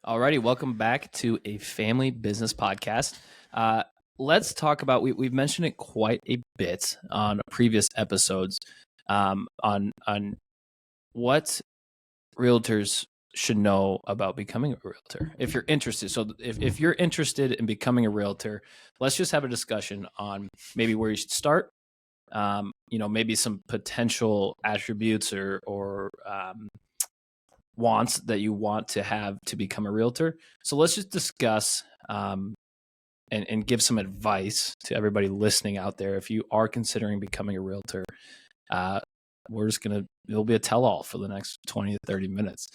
Alrighty, welcome back to a family business podcast. Let's talk about, we've mentioned it quite a bit on previous episodes, on what realtors should know about becoming a realtor if you're interested. So if you're interested in becoming a realtor, let's just have a discussion on maybe where you should start, maybe some potential attributes or wants that you want to have to become a realtor. So let's just discuss and give some advice to everybody listening out there. If you are considering becoming a realtor, it'll be a tell-all for the next 20 to 30 minutes.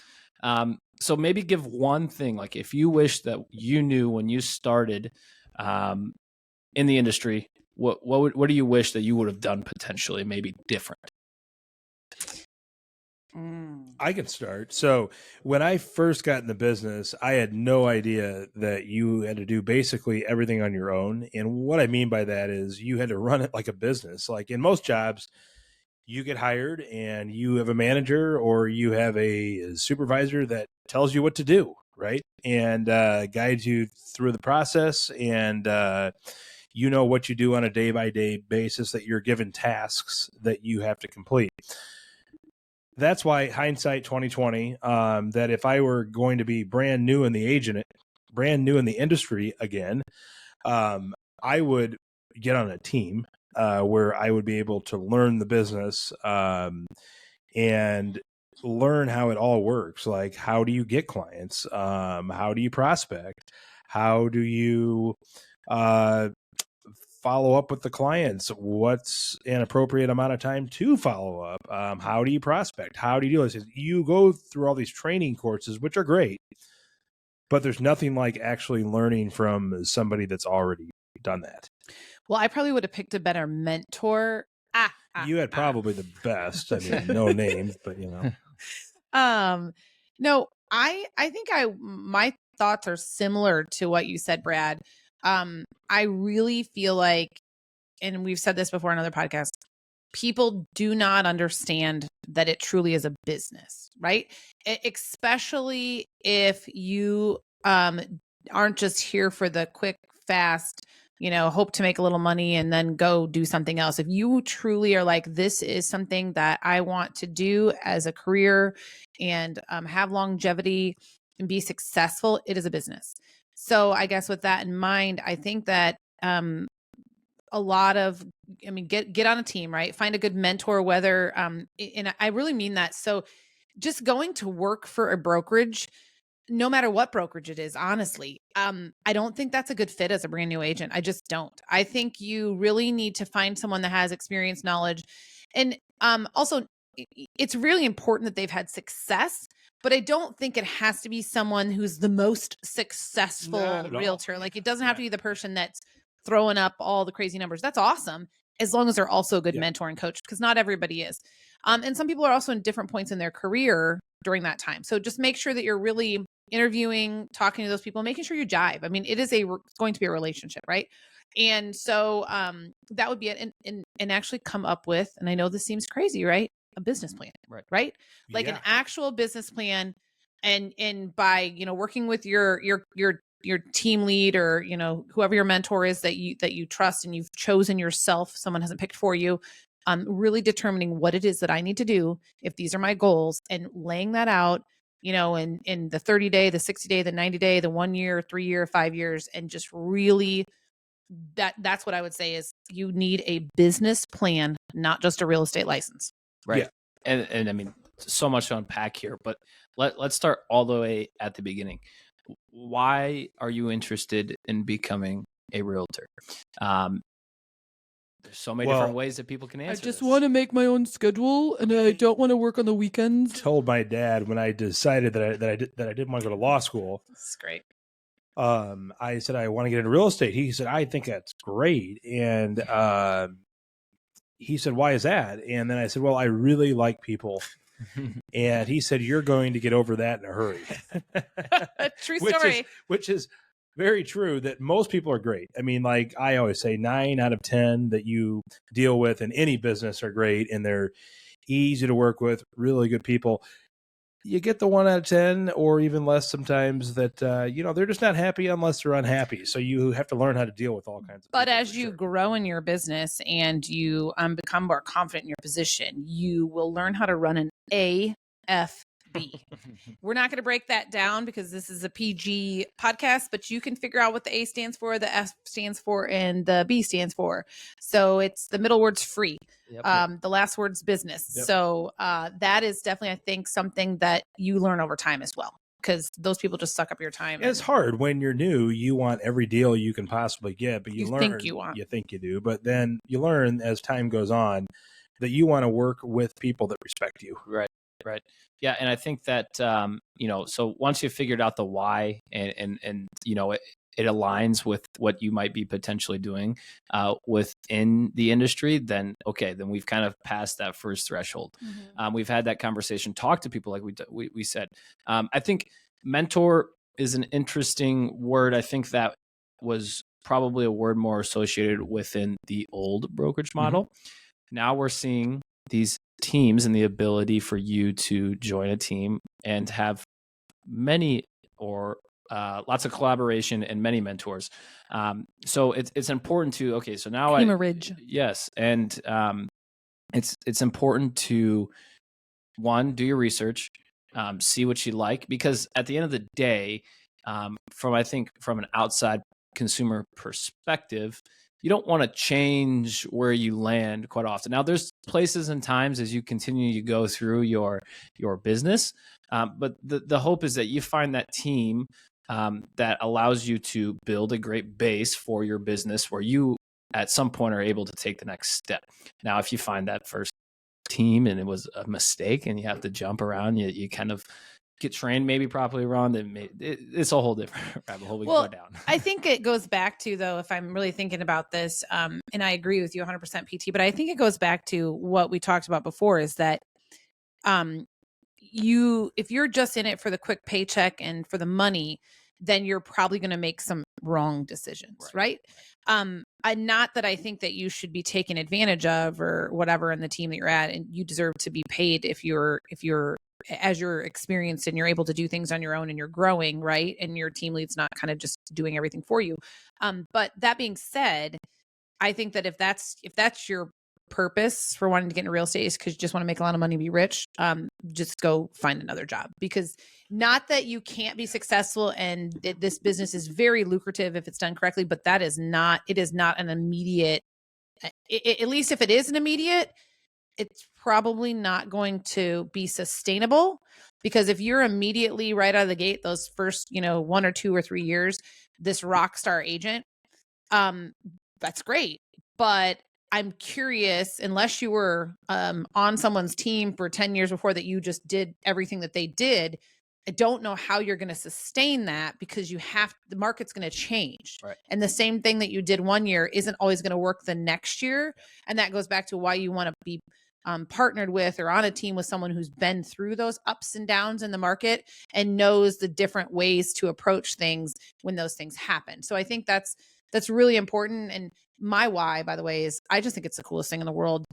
So maybe give one thing, like if you wish that you knew when you started in the industry, what do you wish that you would have done potentially maybe different? I can start. So when I first got in the business, I had no idea that you had to do basically everything on your own. And what I mean by that is you had to run it like a business. Like in most jobs, you get hired and you have a manager or you have a supervisor that tells you what to do, right? And guides you through the process. And you know what you do on a day-by-day basis, that you're given tasks that you have to complete. That's why hindsight 2020, that if I were going to be brand new in the industry again, I would get on a team where I would be able to learn the business and learn how it all works. Like, how do you get clients? How do you prospect? How do you follow up with the clients? What's an appropriate amount of time to follow up? How do you prospect? How do you do this? You go through all these training courses, which are great, but there's nothing like actually learning from somebody that's already done that. Well, I probably would have picked a better mentor. You had probably the best. I mean, no names, but you know. No, I think my thoughts are similar to what you said, Brad. I really feel like, and we've said this before in other podcasts, people do not understand that it truly is a business, right? Especially if you aren't just here for the quick, fast, hope to make a little money and then go do something else. If you truly are like, this is something that I want to do as a career and have longevity and be successful, it is a business. So I guess with that in mind, I think that a lot of, get on a team, right? Find a good mentor, whether, and I really mean that. So just going to work for a brokerage, no matter what brokerage it is, honestly, I don't think that's a good fit as a brand new agent. I just don't. I think you really need to find someone that has experience, knowledge, and also it's really important that they've had success, but I don't think it has to be someone who's the most successful realtor. Like, it doesn't have to be the person that's throwing up all the crazy numbers. That's awesome, as long as they're also a good mentor and coach, because not everybody is. And some people are also in different points in their career during that time. So just make sure that you're really interviewing, talking to those people, making sure you jive. I mean, it's going to be a relationship, right? And so that would be it. And actually come up with, and I know this seems crazy, right? A business plan, right? Like an actual business plan. And by, working with your team lead, or, whoever your mentor is that you trust and you've chosen yourself, someone hasn't picked for you, really determining what it is that I need to do if these are my goals, and laying that out, in the 30-day, the 60-day, the 90-day, the 1 year, 3 year, 5 years, and just really that's what I would say is you need a business plan, not just a real estate license. Right. Yeah. And I mean, so much to unpack here, but let's start all the way at the beginning. Why are you interested in becoming a realtor? There's so many different ways that people can answer. I just want to make my own schedule, and I don't want to work on the weekends. Told my dad when I decided that I didn't want to go to law school. That's great. I said I want to get into real estate. He said, I think that's great. And he said, why is that? And then I said, well, I really like people. And he said, you're going to get over that in a hurry. True story. Which is very true, that most people are great. I mean, like I always say, 9 out of 10 that you deal with in any business are great, and they're easy to work with, really good people. you get the 1 out of 10 or even less sometimes that, they're just not happy unless they're unhappy. So you have to learn how to deal with all kinds of But people, as for you sure. grow in your business and you become more confident in your position, you will learn how to run an AFB. We're not going to break that down because this is a PG podcast, but you can figure out what the A stands for, the F stands for, and the B stands for. So it's the middle word's free. Yep. The last word's business. Yep. So that is definitely, I think, something that you learn over time as well, because those people just suck up your time. It's hard when you're new. You want every deal you can possibly get, but you learn think you want. You think you do, but then you learn as time goes on that you want to work with people that respect you. Right. Yeah. And I think that, so once you've figured out the why and it aligns with what you might be potentially doing within the industry, then we've kind of passed that first threshold. We've had that conversation, talk to people like we said. I think mentor is an interesting word. I think that was probably a word more associated within the old brokerage model. Now we're seeing these teams and the ability for you to join a team and have many or lots of collaboration and many mentors. So it's important to, so now yes. And it's important to, one, do your research, see what you like, because at the end of the day, from an outside consumer perspective, you don't want to change where you land quite often. Now, there's places and times as you continue to go through your business, but the hope is that you find that team that allows you to build a great base for your business where you at some point are able to take the next step. Now, if you find that first team and it was a mistake and you have to jump around, you kind of get trained maybe properly around, it's a whole different rabbit hole we can go down. I think it goes back to, though, if I'm really thinking about this, and I agree with you 100% PT, but I think it goes back to what we talked about before, is that if you're just in it for the quick paycheck and for the money, then you're probably going to make some wrong decisions, right? Not that I think that you should be taken advantage of or whatever in the team that you're at, and you deserve to be paid if you're as you're experienced and you're able to do things on your own and you're growing, right? And your team lead's not kind of just doing everything for you. But that being said, I think that if that's your purpose for wanting to get into real estate is because you just want to make a lot of money and be rich, just go find another job. Because not that you can't be successful, and this business is very lucrative if it's done correctly, but it is not an immediate, at least if it is an immediate, it's probably not going to be sustainable, because if you're immediately right out of the gate, those first, 1 or 2 or 3 years, this rock star agent, that's great. But I'm curious, unless you were on someone's team for 10 years before that, you just did everything that they did, I don't know how you're going to sustain that, because the market's going to change. Right. And the same thing that you did one year isn't always going to work the next year. And that goes back to why you want to be partnered with or on a team with someone who's been through those ups and downs in the market and knows the different ways to approach things when those things happen. So I think that's really important. And my why, by the way, is I just think it's the coolest thing in the world,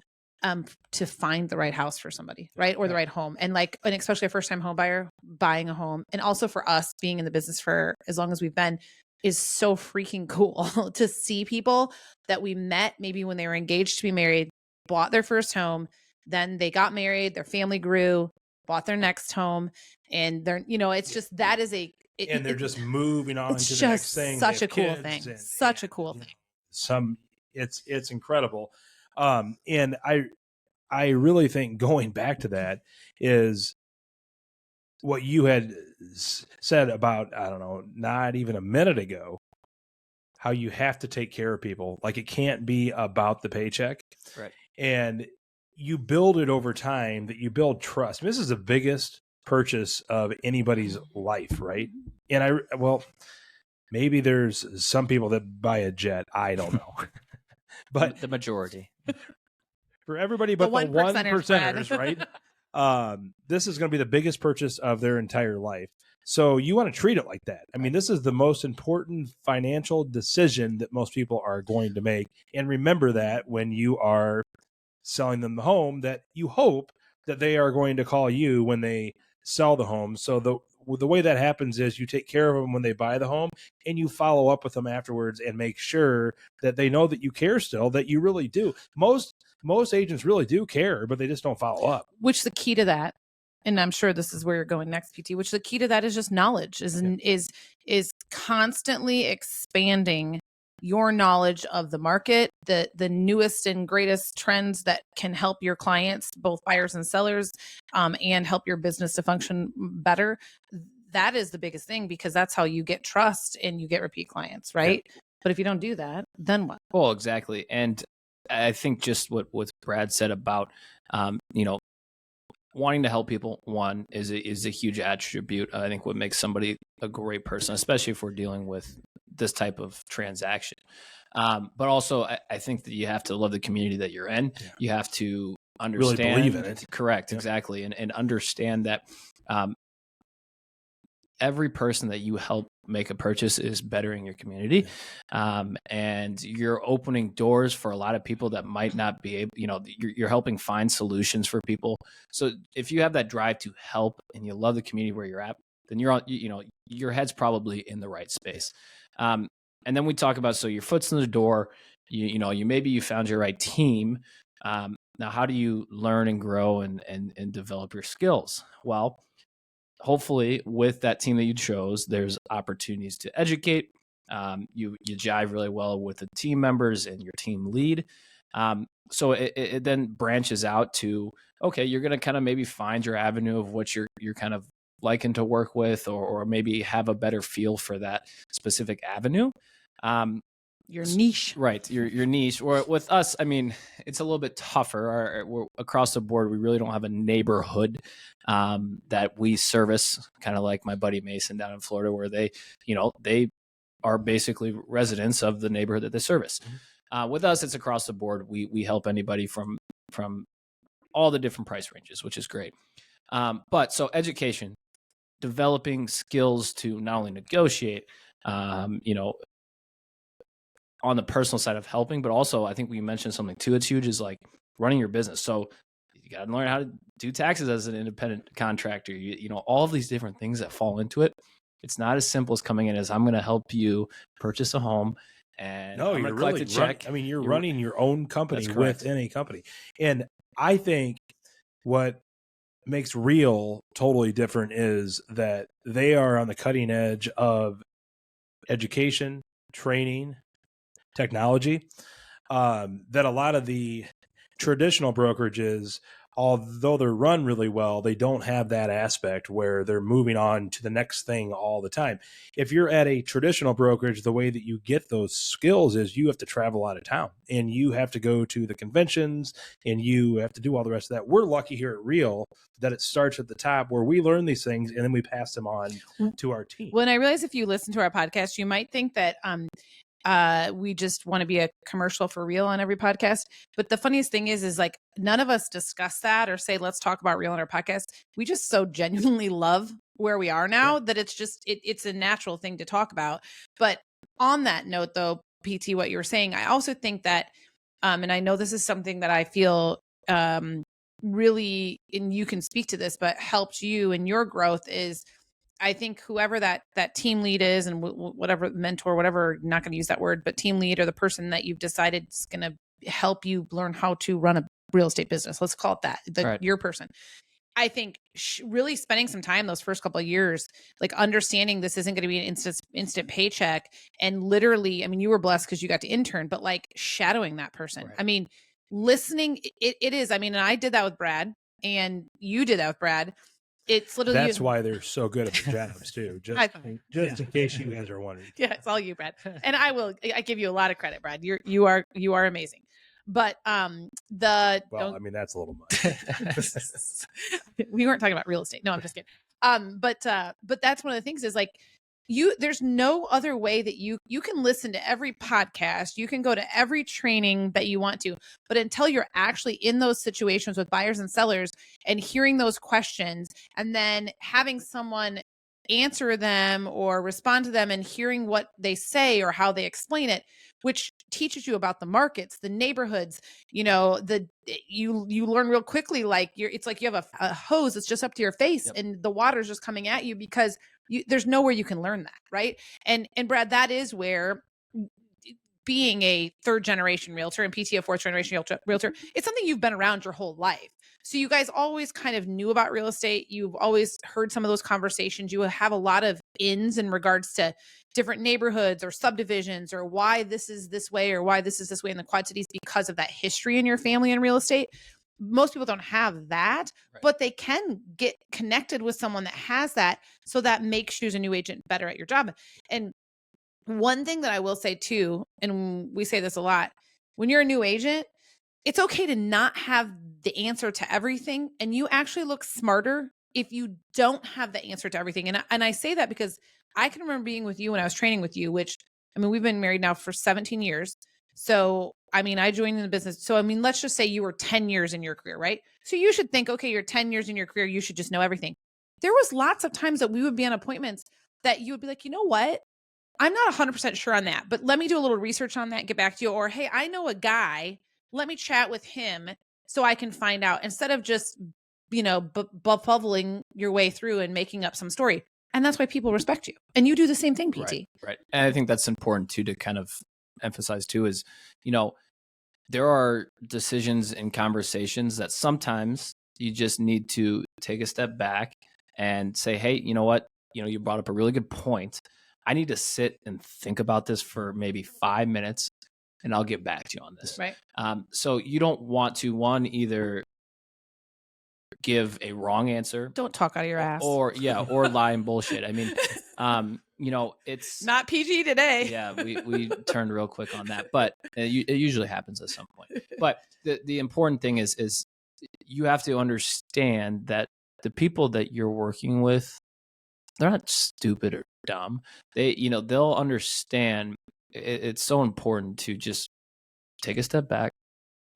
to find the right house for somebody, right? Or the right home. And especially a first-time home buyer buying a home. And also for us being in the business for as long as we've been, is so freaking cool to see people that we met maybe when they were engaged to be married, bought their first home, then they got married, their family grew, bought their next home. And it's just, that is and they're just moving on to the next thing. Such a cool thing. Such a cool thing. It's incredible. And I really think going back to that is what you had said about, I don't know, not even a minute ago, how you have to take care of people. Like, it can't be about the paycheck. Right. And you build it over time, that you build trust. I mean, this is the biggest purchase of anybody's life, right? And maybe there's some people that buy a jet. I don't know. But the majority. For everybody but the 1%ers, right? This is going to be the biggest purchase of their entire life. So you want to treat it like that. I mean, this is the most important financial decision that most people are going to make. And remember that when you are selling them the home, that you hope that they are going to call you when they sell the home. So the way that happens is you take care of them when they buy the home, and you follow up with them afterwards and make sure that they know that you care still, that you really do. Most agents really do care, but they just don't follow up. Which the key to that, and I'm sure this is where you're going next, PT, which the key to that is just knowledge, is constantly expanding your knowledge of the market, the newest and greatest trends that can help your clients, both buyers and sellers, and help your business to function better. That is the biggest thing, because that's how you get trust and you get repeat clients, right? Yeah. But if you don't do that, then what? Well, exactly. And I think just what Brad said about, wanting to help people, one, is a huge attribute. I think what makes somebody a great person, especially if we're dealing with this type of transaction. But also, I think that you have to love the community that you're in. Yeah. You have to understand. Really believe in it. Correct, yeah. Exactly. And understand that every person that you help make a purchase is bettering your community. And you're opening doors for a lot of people that might not be able, you're helping find solutions for people. So if you have that drive to help and you love the community where you're at, then you're on, your head's probably in the right space. And then we talk about, so your foot's in the door, maybe you found your right team. Now, how do you learn and grow and develop your skills? Well, hopefully with that team that you chose, there's opportunities to educate. You jive really well with the team members and your team lead. So it then branches out to, okay, you're going to kind of maybe find your avenue of what you're kind of liking to work with, or maybe have a better feel for that specific avenue. Your niche. Right. Your niche. Or with us, I mean, it's a little bit tougher. We're across the board, we really don't have a neighborhood that we service, kind of like my buddy Mason down in Florida, where they are basically residents of the neighborhood that they service. With us, it's across the board. We help anybody from all the different price ranges, which is great. But so education, developing skills to not only negotiate, on the personal side of helping, but also I think we mentioned something too that's huge, is like running your business. So you got to learn how to do taxes as an independent contractor, all of these different things that fall into it. It's not as simple as coming in as, I'm going to help you purchase a home and no, you're really check. You're running your own company within a company. And I think what makes Real totally different is that they are on the cutting edge of education, training, technology, that a lot of the traditional brokerages, although they're run really well, they don't have that aspect where they're moving on to the next thing all the time. If you're at a traditional brokerage, the way that you get those skills is you have to travel out of town and you have to go to the conventions and you have to do all the rest of that. We're lucky here at Real that it starts at the top where we learn these things and then we pass them on to our team. When I realize if you listen to our podcast, you might think that we just want to be a commercial for Real on every podcast. But the funniest thing is like, none of us discuss that or say, let's talk about Real on our podcast. We just so genuinely love where we are now that it's just, it's a natural thing to talk about. But on that note though, PT, what you were saying, I also think that, and I know this is something that I feel really, and you can speak to this, but helped you in your growth is, I think whoever that team lead is, and whatever mentor, whatever, not going to use that word, but team lead, or the person that you've decided is going to help you learn how to run a real estate business. Let's call it that, right. Your person. I think really spending some time those first couple of years, like understanding this isn't going to be an instant paycheck, and literally, I mean, you were blessed because you got to intern, but like shadowing that person. Right. I mean, listening, it is. I mean, and I did that with Brad, and you did that with Brad. It's literally, that's why they're so good at their jobs too. Just in case you guys are wondering. Yeah, it's all you, Brad. And I give you a lot of credit, Brad. You are amazing. But I mean, that's a little much. We weren't talking about real estate. No, I'm just kidding. But that's one of the things is like, there's no other way that you can listen to every podcast, you can go to every training that you want to, but until you're actually in those situations with buyers and sellers and hearing those questions, and then having someone answer them or respond to them and hearing what they say or how they explain it, which teaches you about the markets, the neighborhoods, you learn real quickly. Like it's like you have a hose that's just up to your face and the water's just coming at you because there's nowhere you can learn that. Right. And Brad, that is where being a third generation realtor and PT a fourth generation realtor, it's something you've been around your whole life. So you guys always kind of knew about real estate. You've always heard some of those conversations. You have a lot of ins in regards to different neighborhoods or subdivisions or why this is this way or why this is this way in the Quad Cities because of that history in your family in real estate. Most people don't have that, but they can get connected with someone that has that. So that makes you as a new agent better at your job. And one thing that I will say too, and we say this a lot, when you're a new agent, it's okay to not have the answer to everything. And you actually look smarter if you don't have the answer to everything. And I say that because I can remember being with you when I was training with you, which, I mean, we've been married now for 17 years. So, I mean, I joined in the business. So, I mean, let's just say you were 10 years in your career, right? So you should think, okay, you're 10 years in your career. You should just know everything. There was lots of times that we would be on appointments that you would be like, you know what? I'm not 100% sure on that, but let me do a little research on that and get back to you. Or, hey, I know a guy, let me chat with him so I can find out instead of just, bubbling your way through and making up some story. And that's why people respect you. And you do the same thing, PT. Right. And I think that's important too, to kind of emphasize too, is, there are decisions and conversations that sometimes you just need to take a step back and say, hey, you know what? You brought up a really good point. I need to sit and think about this for maybe 5 minutes and I'll get back to you on this. Right. So you don't want to, either give a wrong answer. Don't talk out of your ass. Or lie and bullshit. I mean, it's not PG today. Yeah, we turned real quick on that, but it usually happens at some point. But the important thing is you have to understand that the people that you're working with, they're not stupid or dumb. They'll understand. It's so important to just take a step back,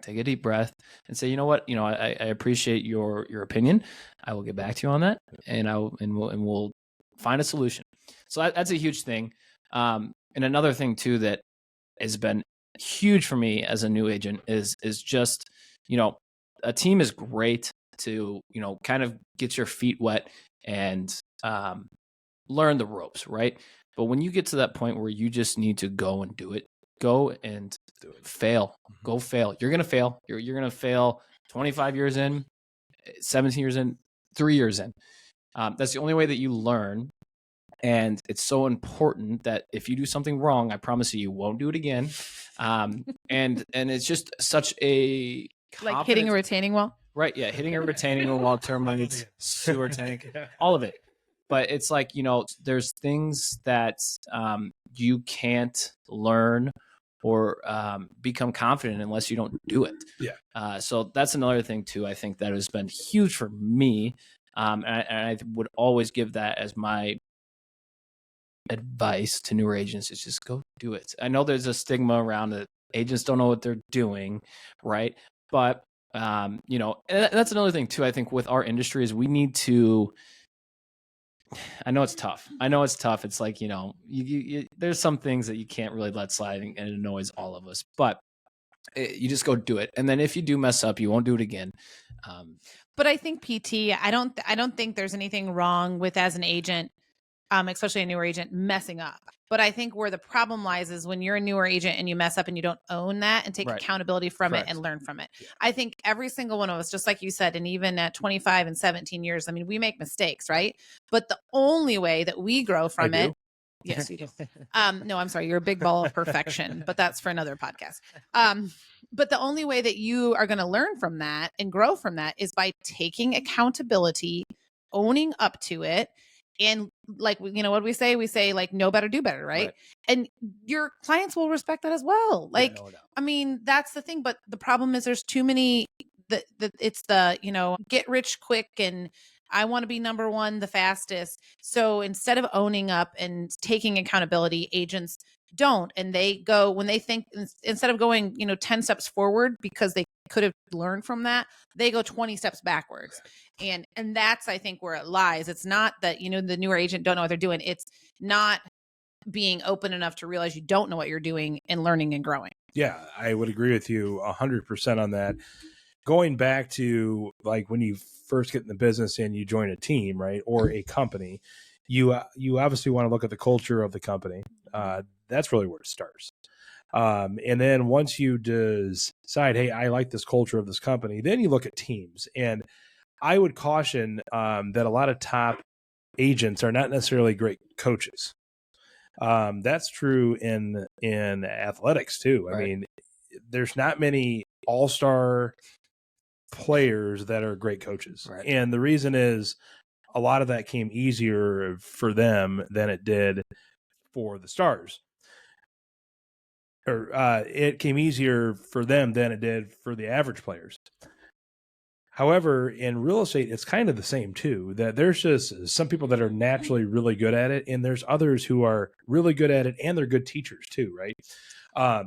take a deep breath, and say, you know what, I appreciate your opinion. I will get back to you on that, and we'll find a solution. So that's a huge thing. And another thing too that has been huge for me as a new agent is just, a team is great to, kind of get your feet wet and learn the ropes, right? But when you get to that point where you just need to go and do it, go and fail. Go fail. You're going to fail. You're going to fail 25 years in, 17 years in, 3 years in. That's the only way that you learn. And it's so important that if you do something wrong, I promise you won't do it again. And it's just such a like hitting a retaining wall. Right. Yeah. Hitting a retaining wall, termites, sewer tank, all of it. But it's like, there's things that you can't learn or become confident unless you don't do it. Yeah. So that's another thing too. I think that has been huge for me. And I would always give that as my advice to newer agents, is just go do it. I know there's a stigma around it. Agents don't know what they're doing. Right. But, and that's another thing too. I think with our industry is we need to, I know it's tough. It's like, there's some things that you can't really let slide and it annoys all of us, but you just go do it. And then if you do mess up, you won't do it again. But I think PT, I don't think there's anything wrong with, as an agent, especially a newer agent, messing up. But I think where the problem lies is when you're a newer agent and you mess up and you don't own that and take accountability from it and learn from it. Yeah. I think every single one of us, just like you said, and even at 25 and 17 years, I mean, we make mistakes, right? But the only way that we grow from it, yes, you do. No, I'm sorry. You're a big ball of perfection, but that's for another podcast. But the only way that you are going to learn from that and grow from that is by taking accountability, owning up to it. And like, what do we say? We say like, know better, do better. Right. And your clients will respect that as well. Like, I mean, that's the thing. But the problem is there's too many it's the, get rich quick and I want to be number one, the fastest. So instead of owning up and taking accountability, agents don't. And they go, when they think, instead of going, 10 steps forward because they could have learned from that, they go 20 steps backwards. And that's, I think, where it lies. It's not that, the newer agent don't know what they're doing. It's not being open enough to realize you don't know what you're doing and learning and growing. Yeah, I would agree with you 100% on that. Going back to like when you first get in the business and you join a team, right, or a company, you obviously want to look at the culture of the company. That's really where it starts. And then once you decide, hey, I like this culture of this company, then you look at teams. And I would caution that a lot of top agents are not necessarily great coaches. That's true in athletics too. I mean, there's not many all-star players that are great coaches. Right. And the reason is a lot of that came easier for them than it did for the stars. Or it came easier for them than it did for the average players. However, in real estate, it's kind of the same too, that there's just some people that are naturally really good at it, and there's others who are really good at it, and they're good teachers too, right?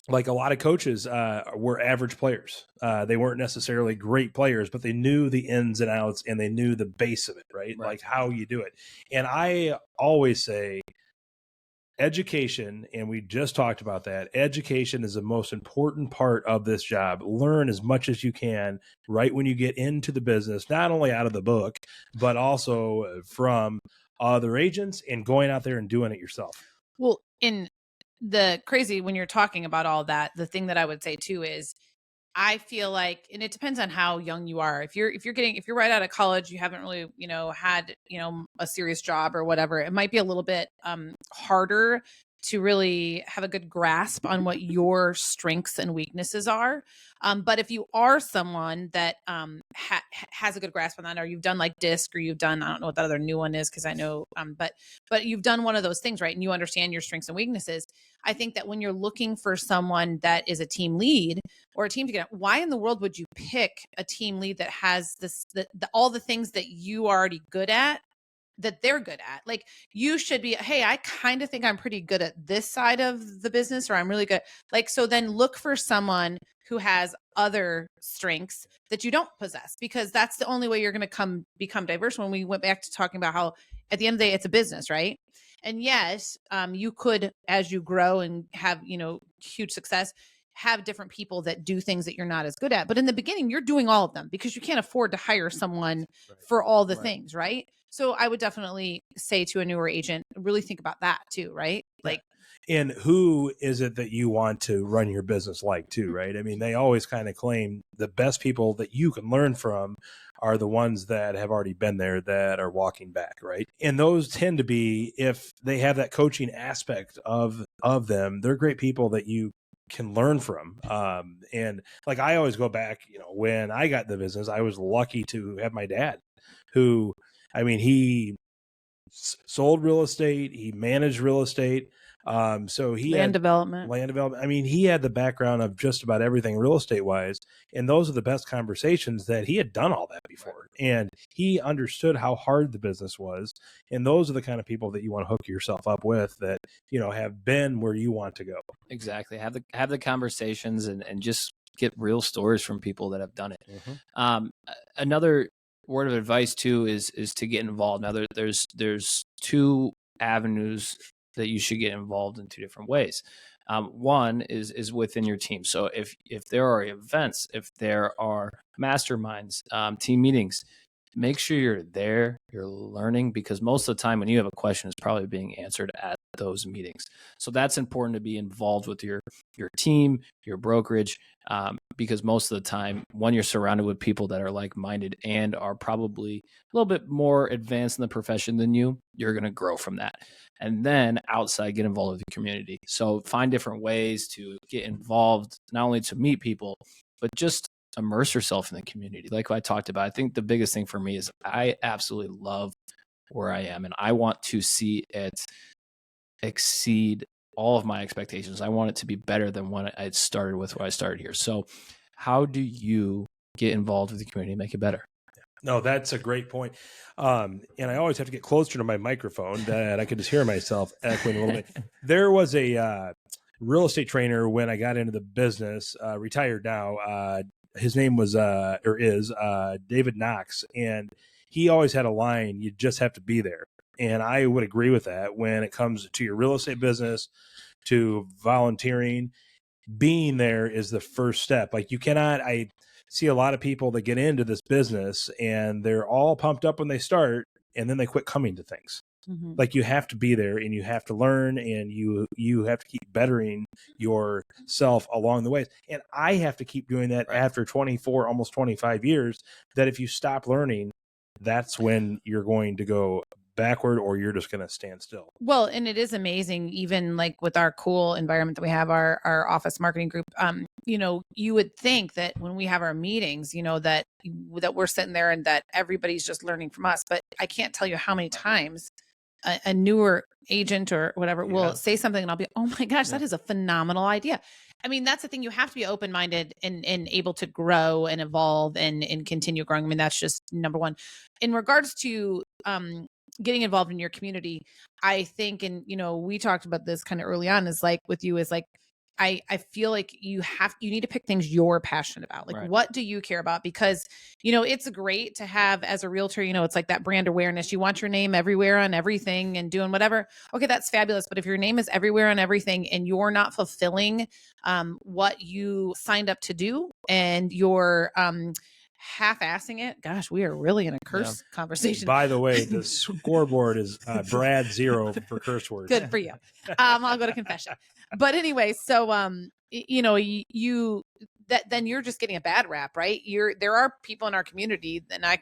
Like a lot of coaches were average players. They weren't necessarily great players, but they knew the ins and outs, and they knew the base of it, right? Like how you do it. And I always say, education, and we just talked about that. Education is the most important part of this job. Learn as much as you can right when you get into the business, not only out of the book, but also from other agents and going out there and doing it yourself. Well, in the crazy, when you're talking about all that, the thing that I would say too is, I feel like, and it depends on how young you are. If you're right out of college, you haven't really, had, a serious job or whatever, it might be a little bit harder to really have a good grasp on what your strengths and weaknesses are. But if you are someone that has a good grasp on that, or you've done like DISC, or you've done, I don't know what that other new one is, because I know, but you've done one of those things, right? And you understand your strengths and weaknesses. I think that when you're looking for someone that is a team lead or a team together, why in the world would you pick a team lead that has all the things that you are already good at, that they're good at? Like, you should be, hey, I kind of think I'm pretty good at this side of the business, or I'm really good. Like, so then look for someone who has other strengths that you don't possess, because that's the only way you're going to become diverse. When we went back to talking about how at the end of the day, it's a business, right? And yes, you could, as you grow and have, huge success, have different people that do things that you're not as good at. But in the beginning, you're doing all of them, because you can't afford to hire someone for all the things, right? So I would definitely say to a newer agent, really think about that too, right? Like, and who is it that you want to run your business like too, right? I mean, they always kind of claim the best people that you can learn from are the ones that have already been there, that are walking back, right? And those tend to be, if they have that coaching aspect of them, they're great people that you can learn from. And like, I always go back, when I got in the business, I was lucky to have my dad, who, I mean, he sold real estate, he managed real estate. So he land development. I mean, he had the background of just about everything real estate wise. And those are the best conversations, that he had done all that before. And he understood how hard the business was. And those are the kind of people that you want to hook yourself up with, that, have been where you want to go. Exactly. Have the conversations and just get real stories from people that have done it. Mm-hmm. Another word of advice too is to get involved. Now there's two avenues that you should get involved in two different ways. One is within your team. So if there are events, if there are masterminds, team meetings, make sure you're there, you're learning, because most of the time when you have a question, it's probably being answered at those meetings. So that's important, to be involved with your team, your brokerage, because most of the time, when you're surrounded with people that are like-minded and are probably a little bit more advanced in the profession than you're going to grow from that. And then outside, get involved with the community. So find different ways to get involved, not only to meet people, but just immerse yourself in the community. Like I talked about, I think the biggest thing for me is I absolutely love where I am, and I want to see it exceed all of my expectations. I want it to be better than when I started with, where I started here. So how do you get involved with the community and make it better? No, that's a great point. And I always have to get closer to my microphone that I could just hear myself echoing a little bit. There was real estate trainer when I got into the business, retired now. His name was or is David Knox, and he always had a line: "You just have to be there." And I would agree with that when it comes to your real estate business, to volunteering. Being there is the first step. Like, you cannot. I see a lot of people that get into this business and they're all pumped up when they start, and then they quit coming to things. Like, you have to be there and you have to learn, and you have to keep bettering yourself along the ways. And I have to keep doing that after 24, almost 25 years, that if you stop learning, that's when you're going to go backward, or you're just going to stand still. Well, and it is amazing, even like with our cool environment that we have, our office marketing group. You would think that when we have our meetings, that we're sitting there and that everybody's just learning from us. But I can't tell you how many times a newer agent or whatever will say something and I'll be, oh my gosh, that is a phenomenal idea. I mean, that's the thing. You have to be open-minded and able to grow and evolve and continue growing. I mean, that's just number one. In regards to getting involved in your community, I think, and we talked about this kind of early on, is like with you, is like, I feel like you need to pick things you're passionate about. Like, what do you care about? Because, it's great to have as a realtor, it's like that brand awareness. You want your name everywhere on everything and doing whatever. Okay, that's fabulous. But if your name is everywhere on everything and you're not fulfilling what you signed up to do, and you're half-assing it, gosh, we are really in a curse conversation. By the way, the scoreboard is Brad 0 for curse words. Good for you. I'll go to confession. But anyway, so then you're just getting a bad rap, right? There are people in our community, and I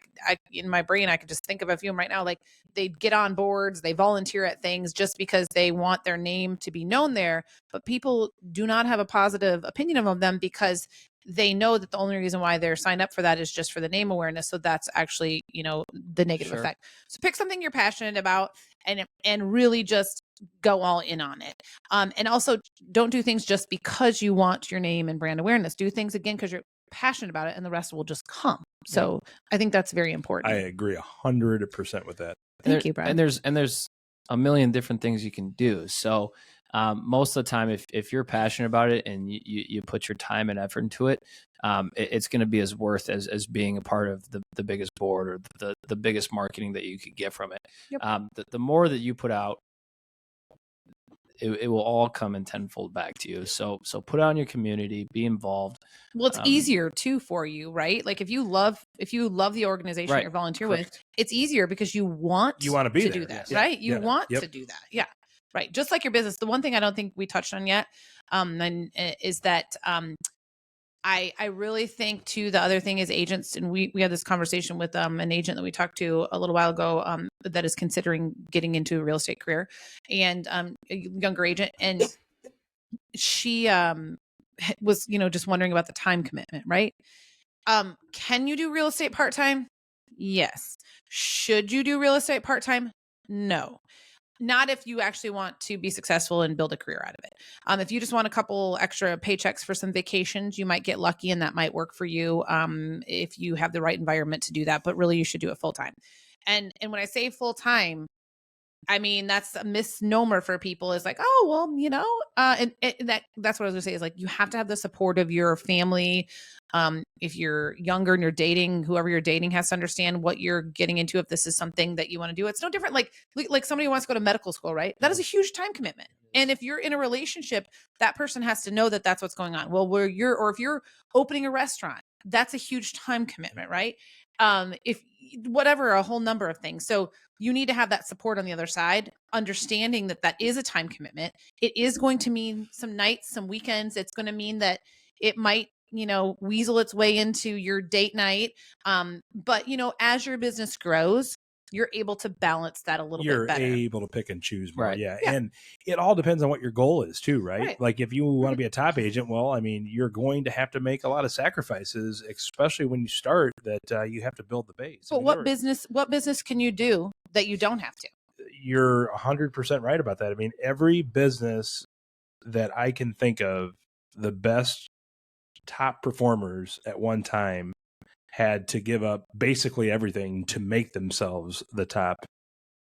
in my brain I could just think of a few of them right now. Like, they get on boards, they volunteer at things just because they want their name to be known there, but people do not have a positive opinion of them because they know that the only reason why they're signed up for that is just for the name awareness. So that's actually, the negative effect. So pick something you're passionate about and really just go all in on it. And also, don't do things just because you want your name and brand awareness. Do things again because you're passionate about it, and the rest will just come. So I think that's very important. I agree 100% with that. Thank you, Brad. And there's a million different things you can do. So most of the time, if you're passionate about it and you put your time and effort into it, it's going to be as worth as being a part of the biggest board or the biggest marketing that you could get from it. Yep. The more that you put out, it will all come in tenfold back to you. So put out in your community, be involved. Well, it's easier too for you, right? Like, if you love the organization you're volunteering with, it's easier because you want to be to do that, right? You want to do that. Yeah. Right. Just like your business. The one thing I don't think we touched on yet, is that, I really think too, the other thing is agents. And we had this conversation with, an agent that we talked to a little while ago, that is considering getting into a real estate career, and, a younger agent. And she, was, just wondering about the time commitment, right? Can you do real estate part-time? Yes. Should you do real estate part-time? No. Not if you actually want to be successful and build a career out of it. If you just want a couple extra paychecks for some vacations, you might get lucky and that might work for you, if you have the right environment to do that. But really, you should do it full time. And when I say full time, I mean, that's a misnomer for people. Is like, oh, well, and that's what I was gonna say, is like, you have to have the support of your family. If you're younger and you're dating, whoever you're dating has to understand what you're getting into. If this is something that you want to do, it's no different. Like somebody who wants to go to medical school, right? That is a huge time commitment. And if you're in a relationship, that person has to know that that's what's going on. Well, if you're opening a restaurant, that's a huge time commitment, right? If whatever, a whole number of things. So you need to have that support on the other side, understanding that is a time commitment. It is going to mean some nights, some weekends. It's going to mean that it might, weasel its way into your date night. But as your business grows, you're able to balance that a little bit better. You're able to pick and choose more. Right. Yeah. And it all depends on what your goal is too, right? Like, if you want to be a top agent, well, I mean, you're going to have to make a lot of sacrifices, especially when you start, that you have to build the base. But what business can you do that you don't have to? You're 100% right about that. I mean, every business that I can think of, the best top performers at one time had to give up basically everything to make themselves the top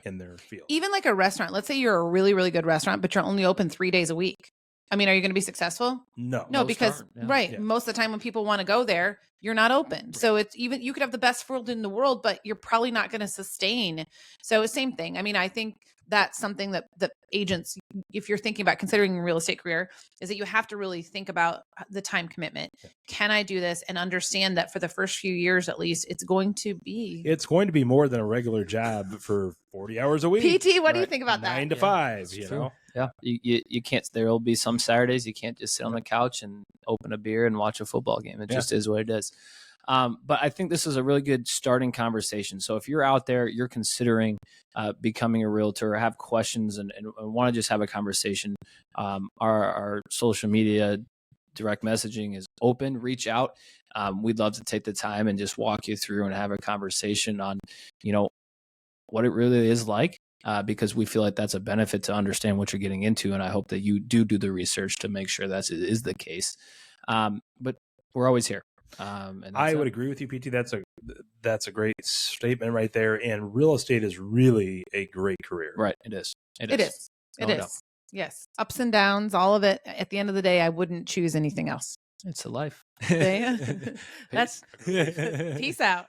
in their field. Even like a restaurant. Let's say you're a really, really good restaurant, but you're only open 3 days a week. I mean, are you going to be successful? No. No, Most because aren't, yeah. right, Yeah. most of the time when people want to go there, you're not open. So it's even you could have the best field in the world, but you're probably not going to sustain. So same thing. I mean, I think that's something that agents, if you're thinking about considering a real estate career, is that you have to really think about the time commitment. Can I do this and understand that for the first few years at least, it's going to be more than a regular job for 40 hours a week. PT. What do you Right. think about that? 9 to Yeah, 5, it's you true. know? Yeah. You can't, there'll be some Saturdays you can't just sit on the couch and open a beer and watch a football game. It just is what it is. But I think this is a really good starting conversation. So if you're out there, you're considering becoming a realtor, or have questions and want to just have a conversation, our social media direct messaging is open. Reach out. We'd love to take the time and just walk you through and have a conversation on, what it really is like, because we feel like that's a benefit to understand what you're getting into. And I hope that you do the research to make sure that is the case. But we're always here. And I would agree with you, PT. That's a great statement right there. And real estate is really a great career. Right. It is. It is. No It doubt. is. Yes. Ups and downs, all of it. At the end of the day, I wouldn't choose anything else. It's a life. That's peace out.